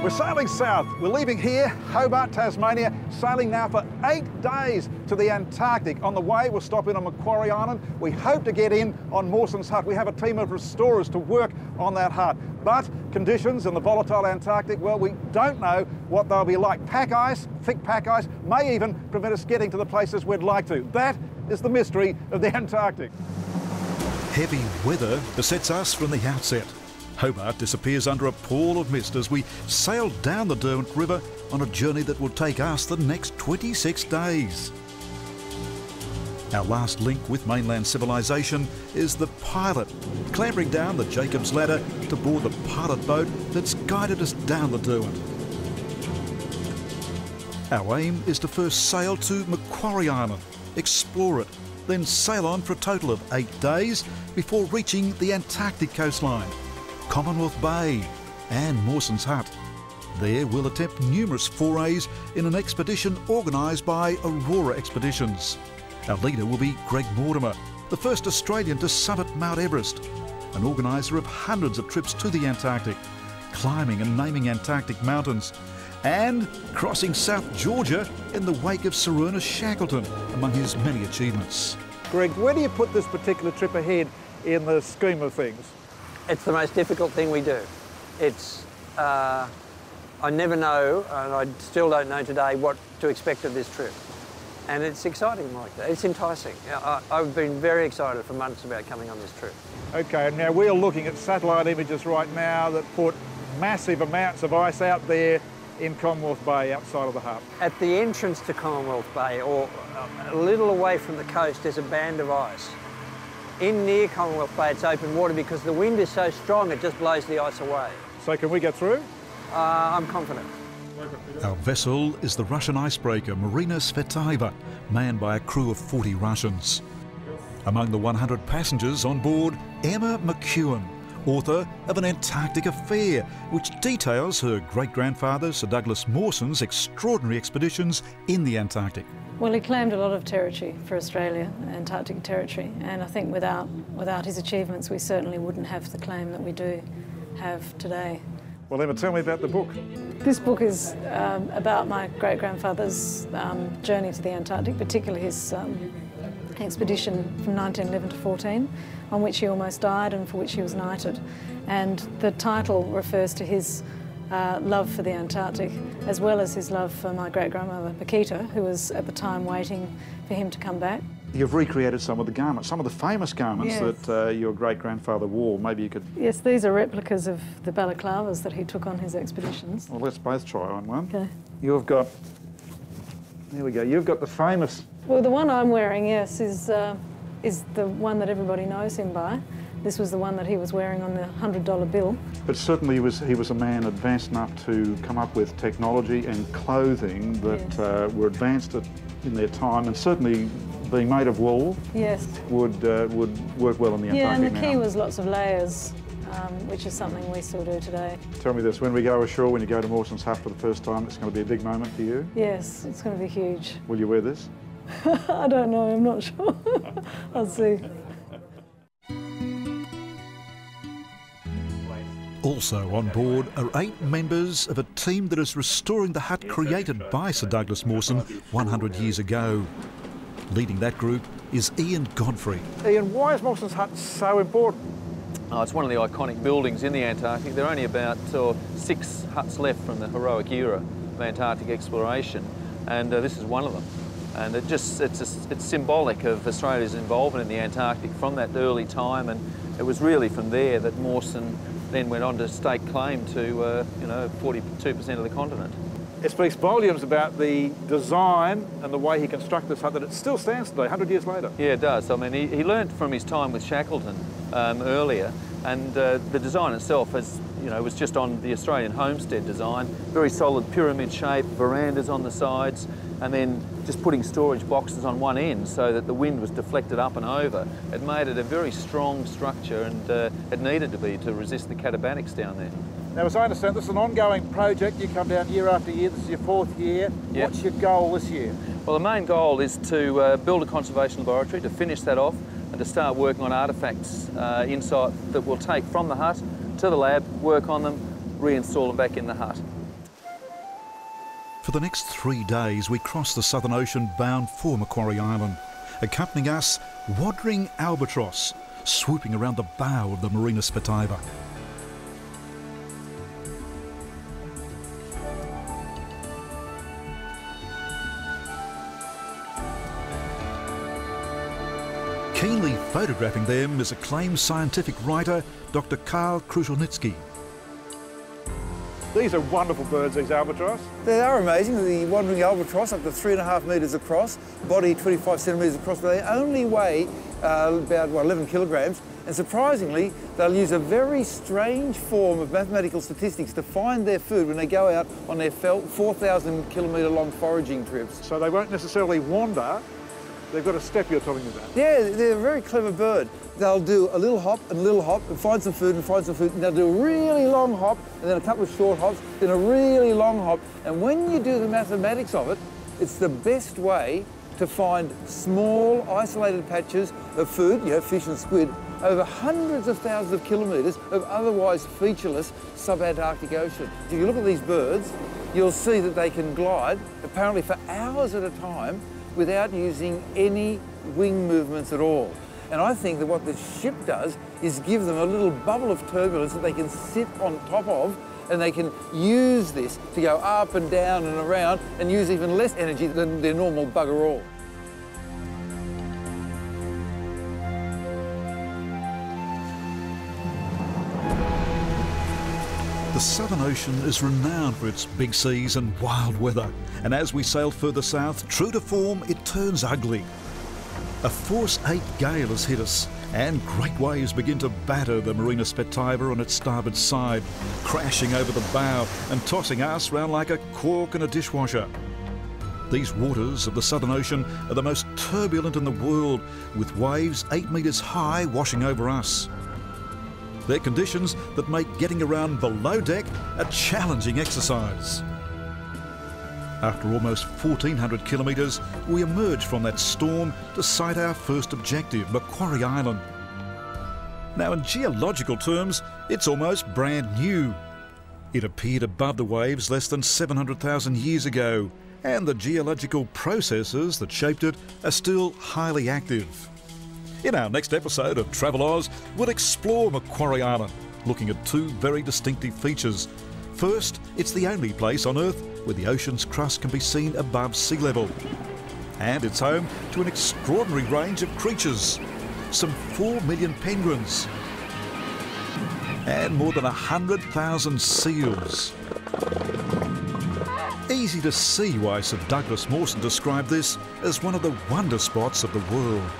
We're sailing south. We're leaving here, Hobart, Tasmania, sailing now for 8 days to the Antarctic. On the way, we'll stop in on Macquarie Island. We hope to get in on Mawson's hut. We have a team of restorers to work on that hut. But conditions in the volatile Antarctic, well, we don't know what they'll be like. Pack ice, thick pack ice, may even prevent us getting to the places we'd like to. That is the mystery of the Antarctic. Heavy weather besets us from the outset. Hobart disappears under a pall of mist as we sail down the Derwent River on a journey that will take us the next 26 days. Our last link with mainland civilization is the pilot, clambering down the Jacob's Ladder to board the pilot boat that's guided us down the Derwent. Our aim is to first sail to Macquarie Island, explore it, then sail on for a total of 8 days before reaching the Antarctic coastline, Commonwealth Bay and Mawson's hut. There we'll attempt numerous forays in an expedition organised by Aurora Expeditions. Our leader will be Greg Mortimer, the first Australian to summit Mount Everest, an organiser of hundreds of trips to the Antarctic, climbing and naming Antarctic mountains, and crossing South Georgia in the wake of Sir Ernest Shackleton, among his many achievements. Greg, where do you put this particular trip ahead in the scheme of things? It's the most difficult thing we do. It's, I never know, and I still don't know today, what to expect of this trip. And it's exciting like that. It's enticing. I've been very excited for months about coming on this trip. Okay, now we're looking at satellite images right now that put massive amounts of ice out there in Commonwealth Bay outside of the hut. At the entrance to Commonwealth Bay, or a little away from the coast, there's a band of ice. In near Commonwealth Bay, it's open water because the wind is so strong it just blows the ice away. So can we get through? I'm confident. Our vessel is the Russian icebreaker Marina Svetaiva, manned by a crew of 40 Russians. Among the 100 passengers on board, Emma McEwen, author of An Antarctic Affair, which details her great-grandfather Sir Douglas Mawson's extraordinary expeditions in the Antarctic. Well, he claimed a lot of territory for Australia, Antarctic Territory, and I think without his achievements we certainly wouldn't have the claim that we do have today. Well, Emma, tell me about the book. This book is about my great-grandfather's journey to the Antarctic, particularly his expedition from 1911 to 14, on which he almost died and for which he was knighted. And the title refers to his love for the Antarctic, as well as his love for my great-grandmother, Paquita, who was at the time waiting for him to come back. You've recreated some of the garments, some of the famous garments that your great-grandfather wore. Maybe you could... Yes, these are replicas of the balaclavas that he took on his expeditions. Well, let's both try on one. Okay. You've got... There we go. You've got the famous... Well, the one I'm wearing, yes, is the one that everybody knows him by. This was the one that he was wearing on the $100 bill. But certainly he was a man advanced enough to come up with technology and clothing that were advanced in their time, and certainly being made of wool would work well in the Antarctic. Yeah, and the key was lots of layers, which is something we still do today. Tell me this, when we go ashore, when you go to Mawson's hut for the first time, it's going to be a big moment for you? Yes, it's going to be huge. Will you wear this? I don't know, I'm not sure. I'll see. Also on board are 8 members of a team that is restoring the hut created by Sir Douglas Mawson 100 years ago. Leading that group is Ian Godfrey. Ian, why is Mawson's hut so important? Oh, it's one of the iconic buildings in the Antarctic. There are only about 6 huts left from the heroic era of Antarctic exploration, and this is one of them. And it's symbolic of Australia's involvement in the Antarctic from that early time, and it was really from there that Mawson then went on to stake claim to 42% of the continent. It speaks volumes about the design and the way he constructed this hut, that it still stands today, 100 years later. Yeah, it does. I mean, he learned from his time with Shackleton earlier, and the design itself was just on the Australian homestead design, very solid pyramid shape, verandas on the sides, and then just putting storage boxes on one end so that the wind was deflected up and over. It made it a very strong structure, and it needed to be to resist the catabanics down there. Now, as I understand, this is an ongoing project. You come down year after year. This is your 4th year. Yep. What's your goal this year? Well, the main goal is to build a conservation laboratory, to finish that off, and to start working on artefacts inside that we'll take from the hut to the lab, work on them, reinstall them back in the hut. For the next 3 days, we cross the Southern Ocean bound for Macquarie Island. Accompanying us, wandering albatross, swooping around the bow of the Marina Spettiva. Keenly photographing them is acclaimed scientific writer Dr. Karl Kruszelnicki. These are wonderful birds, these albatross. They are amazing. The wandering albatross, up to 3.5 metres across, body 25 centimetres across, but they only weigh about 11 kilograms. And surprisingly, they'll use a very strange form of mathematical statistics to find their food when they go out on their 4,000 kilometre long foraging trips. So they won't necessarily wander, they've got a step you're talking about. Yeah, they're a very clever bird. They'll do a little hop and find some food and find some food, and they'll do a really long hop and then a couple of short hops, then a really long hop. And when you do the mathematics of it, it's the best way to find small, isolated patches of food, you know, fish and squid, over hundreds of thousands of kilometres of otherwise featureless subantarctic ocean. If you look at these birds, you'll see that they can glide, apparently for hours at a time, without using any wing movements at all. And I think that what the ship does is give them a little bubble of turbulence that they can sit on top of, and they can use this to go up and down and around and use even less energy than their normal bugger all. The Southern Ocean is renowned for its big seas and wild weather, and as we sail further south, true to form, it turns ugly. A force 8 gale has hit us, and great waves begin to batter the Marina Spettiva on its starboard side, crashing over the bow and tossing us round like a cork in a dishwasher. These waters of the Southern Ocean are the most turbulent in the world, with waves 8 metres high washing over us. They're conditions that make getting around below deck a challenging exercise. After almost 1,400 kilometres, we emerge from that storm to sight our first objective, Macquarie Island. Now, in geological terms, it's almost brand new. It appeared above the waves less than 700,000 years ago, and the geological processes that shaped it are still highly active. In our next episode of Travel Oz, we'll explore Macquarie Island, looking at 2 very distinctive features. First, it's the only place on Earth where the ocean's crust can be seen above sea level. And it's home to an extraordinary range of creatures. Some 4 million penguins and more than 100,000 seals. Easy to see why Sir Douglas Mawson described this as one of the wonder spots of the world.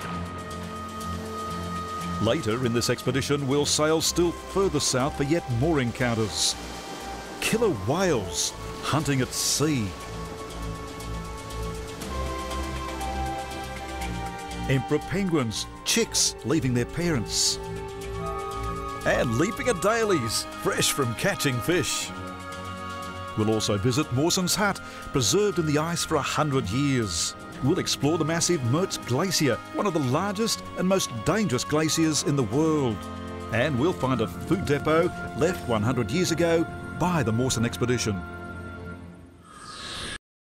Later in this expedition, we'll sail still further south for yet more encounters. Killer whales hunting at sea. Emperor penguins, chicks leaving their parents. And leaping adalies, fresh from catching fish. We'll also visit Mawson's hut, preserved in the ice for 100 years. We'll explore the massive Mertz Glacier, one of the largest and most dangerous glaciers in the world. And we'll find a food depot left 100 years ago by the Mawson expedition.